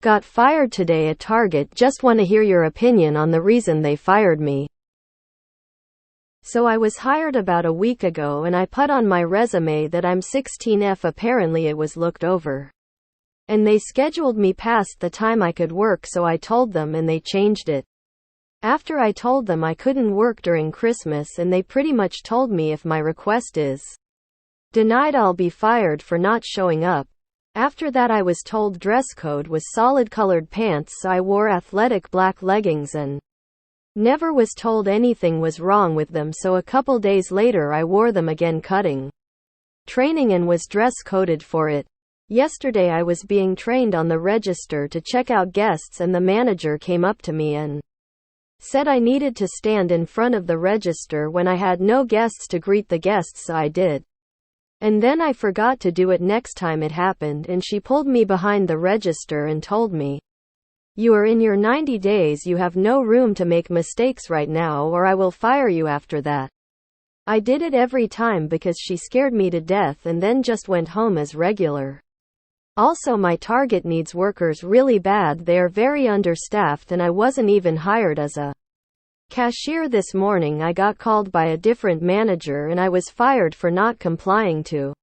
Got fired today at Target. Just want to hear your opinion on the reason they fired me. So I was hired about a week ago and I put on my resume that I'm 16F. Apparently it was looked over. And they scheduled me past the time I could work, so I told them and they changed it. After I told them I couldn't work during Christmas, and they pretty much told me if my request is denied I'll be fired for not showing up. After that I was told dress code was solid colored pants, so I wore athletic black leggings and never was told anything was wrong with them, so a couple days later I wore them again cutting training and was dress coded for it. Yesterday I was being trained on the register to check out guests and the manager came up to me and said I needed to stand in front of the register when I had no guests to greet the guests, so I did. And then I forgot to do it next time it happened, and she pulled me behind the register and told me, "You are in your 90 days, you have no room to make mistakes right now or I will fire you after that." I did it every time because she scared me to death and then just went home as regular. Also, my Target needs workers really bad. They are very understaffed and I wasn't even hired as a cashier. This morning I got called by a different manager and I was fired for not complying to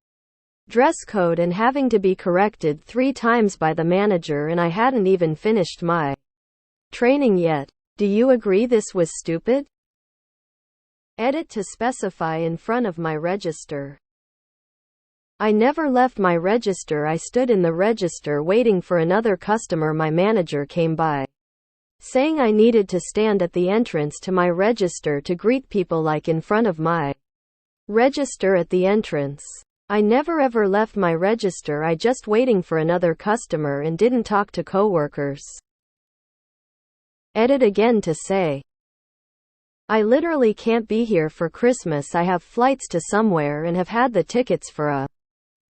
dress code and having to be corrected 3 times by the manager, and I hadn't even finished my training yet. Do you agree this was stupid? Edit to specify in front of my register. I never left my register. I stood in the register waiting for another customer. My manager came by, saying I needed to stand at the entrance to my register to greet people, like in front of my register at the entrance. I never ever left my register. I just waiting for another customer and didn't talk to coworkers. Edit again to say, I literally can't be here for Christmas. I have flights to somewhere and have had the tickets for a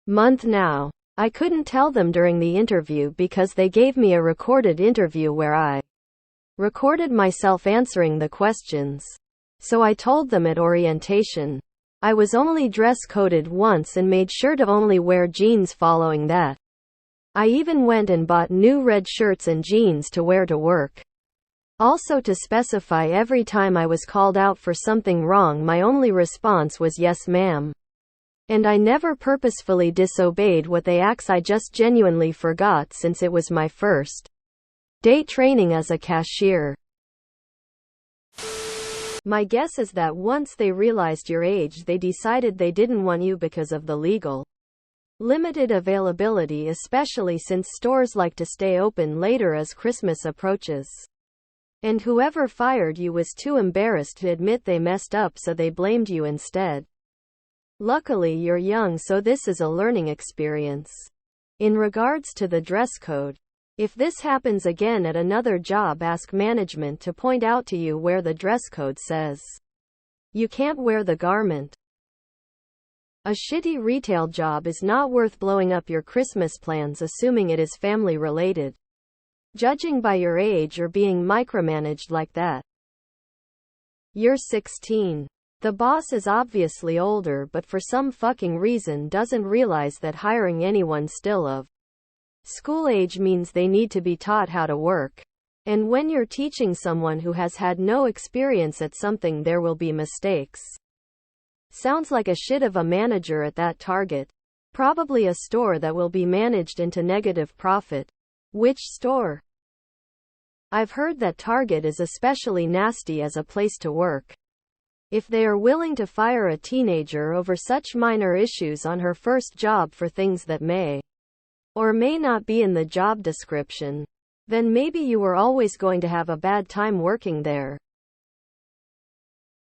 month now. I couldn't tell them during the interview because they gave me a recorded interview where I recorded myself answering the questions. So I told them at orientation I was only dress coded once and made sure to only wear jeans following that. I even went and bought new red shirts and jeans to wear to work. Also, to specify, every time I was called out for something wrong, my only response was yes ma'am. And I never purposefully disobeyed what they asked. I just genuinely forgot, since it was my first day training as a cashier. My guess is that once they realized your age, they decided they didn't want you because of the legal limited availability, especially since stores like to stay open later as Christmas approaches. And whoever fired you was too embarrassed to admit they messed up, so they blamed you instead. Luckily you're young, so this is a learning experience. In regards to the dress code, if this happens again at another job, ask management to point out to you where the dress code says you can't wear the garment. A shitty retail job is not worth blowing up your Christmas plans assuming it is family related, judging by your age or being micromanaged like that. You're 16. The boss is obviously older, but for some fucking reason doesn't realize that hiring anyone still of school age means they need to be taught how to work. And when you're teaching someone who has had no experience at something, there will be mistakes. Sounds like a shit of a manager at that Target. Probably a store that will be managed into negative profit. Which store? I've heard that Target is especially nasty as a place to work. If they are willing to fire a teenager over such minor issues on her first job for things that may or may not be in the job description, then maybe you were always going to have a bad time working there.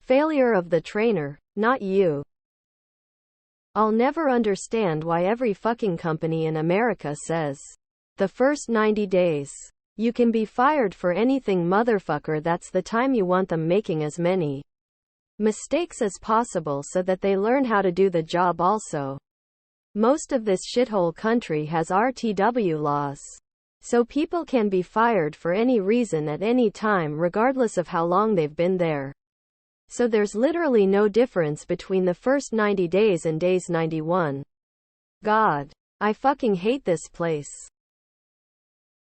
Failure of the trainer, not you. I'll never understand why every fucking company in America says the first 90 days you can be fired for anything. Motherfucker, that's the time you want them making as many mistakes as possible so that they learn how to do the job. Also, most of this shithole country has RTW laws, so people can be fired for any reason at any time regardless of how long they've been there. So there's literally no difference between the first 90 days and days 91. God, I fucking hate this place.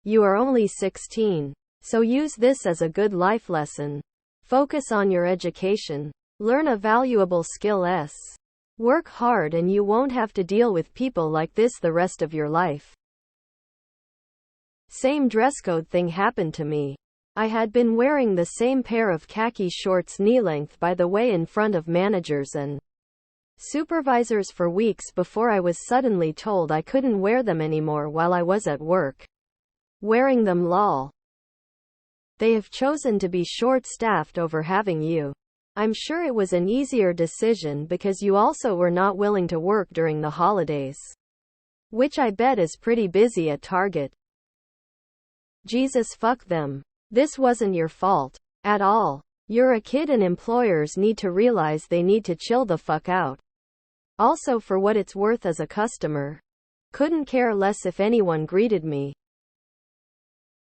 You are only 16. So use this as a good life lesson. Focus on your education. Learn a valuable skill. Work hard and you won't have to deal with people like this the rest of your life. Same dress code thing happened to me. I had been wearing the same pair of khaki shorts knee-length by the way in front of managers and supervisors for weeks before I was suddenly told I couldn't wear them anymore while I was at work. Wearing them lol. They have chosen to be short-staffed over having you. I'm sure it was an easier decision because you also were not willing to work during the holidays. Which I bet is pretty busy at Target. Jesus fuck them. This wasn't your fault. At all. You're a kid and employers need to realize they need to chill the fuck out. Also for what it's worth as a customer. Couldn't care less if anyone greeted me.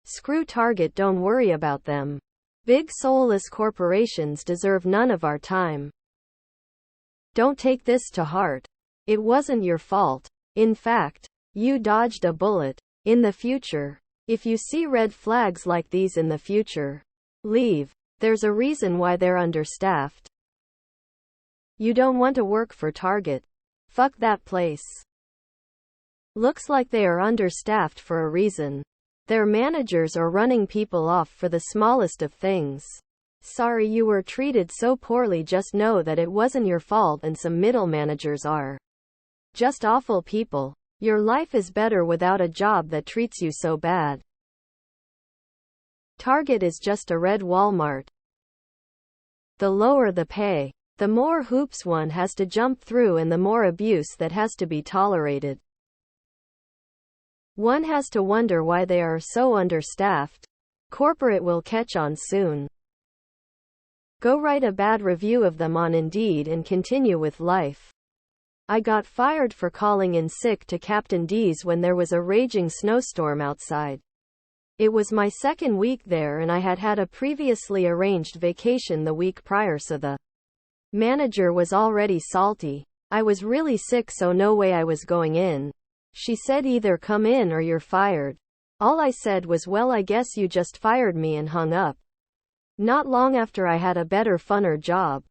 Screw Target, don't worry about them. Big soulless corporations deserve none of our time. Don't take this to heart. It wasn't your fault. In fact, you dodged a bullet. In the future, if you see red flags like these in the future, leave. There's a reason why they're understaffed. You don't want to work for Target. Fuck that place. Looks like they are understaffed for a reason. Their managers are running people off for the smallest of things. Sorry you were treated so poorly. Just know that it wasn't your fault and some middle managers are just awful people. Your life is better without a job that treats you so bad. Target is just a red Walmart. The lower the pay, the more hoops one has to jump through and the more abuse that has to be tolerated. One has to wonder why they are so understaffed. Corporate will catch on soon. Go write a bad review of them on Indeed and continue with life. I got fired for calling in sick to Captain D's when there was a raging snowstorm outside. It was my second week there and I had had a previously arranged vacation the week prior, so the manager was already salty. I was really sick, so no way I was going in. She said either come in or you're fired. All I said was, well, I guess you just fired me, and hung up. Not long after I had a better, funner job.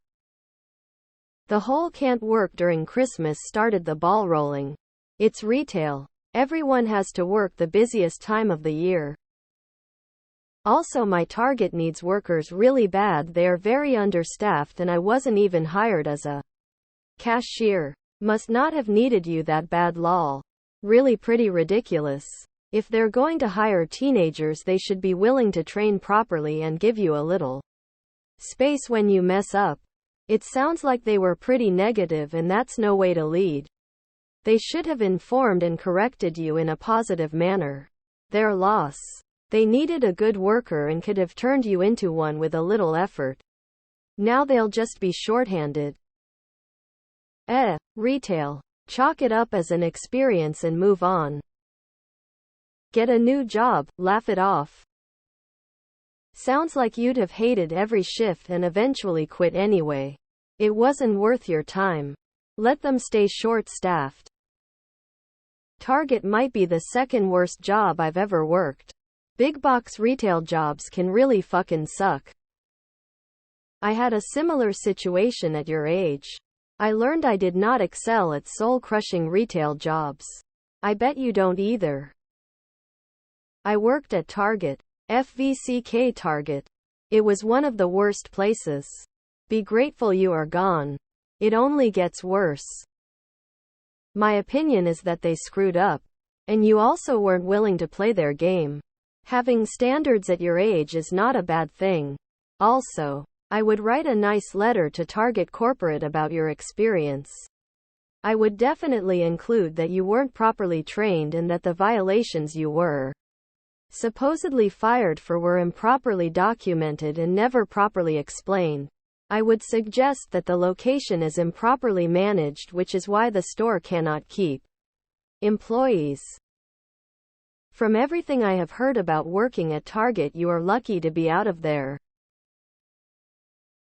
The whole can't work during Christmas started the ball rolling. It's retail. Everyone has to work the busiest time of the year. Also my Target needs workers really bad. They are very understaffed and I wasn't even hired as a cashier. Must not have needed you that bad lol. Really pretty ridiculous. If they're going to hire teenagers, they should be willing to train properly and give you a little space when you mess up. It sounds like they were pretty negative and that's no way to lead. They should have informed and corrected you in a positive manner. Their loss. They needed a good worker and could have turned you into one with a little effort. Now they'll just be shorthanded. Retail. Chalk it up as an experience and move on. Get a new job, laugh it off. Sounds like you'd have hated every shift and eventually quit anyway. It wasn't worth your time. Let them stay short-staffed. Target might be the second worst job I've ever worked. Big box retail jobs can really fucking suck. I had a similar situation at your age. I learned I did not excel at soul-crushing retail jobs. I bet you don't either. I worked at Target. FVCK Target. It was one of the worst places. Be grateful you are gone. It only gets worse. My opinion is that they screwed up. And you also weren't willing to play their game. Having standards at your age is not a bad thing. Also, I would write a nice letter to Target Corporate about your experience. I would definitely include that you weren't properly trained and that the violations you were supposedly fired for were improperly documented and never properly explained. I would suggest that the location is improperly managed, which is why the store cannot keep employees. From everything I have heard about working at Target, you are lucky to be out of there.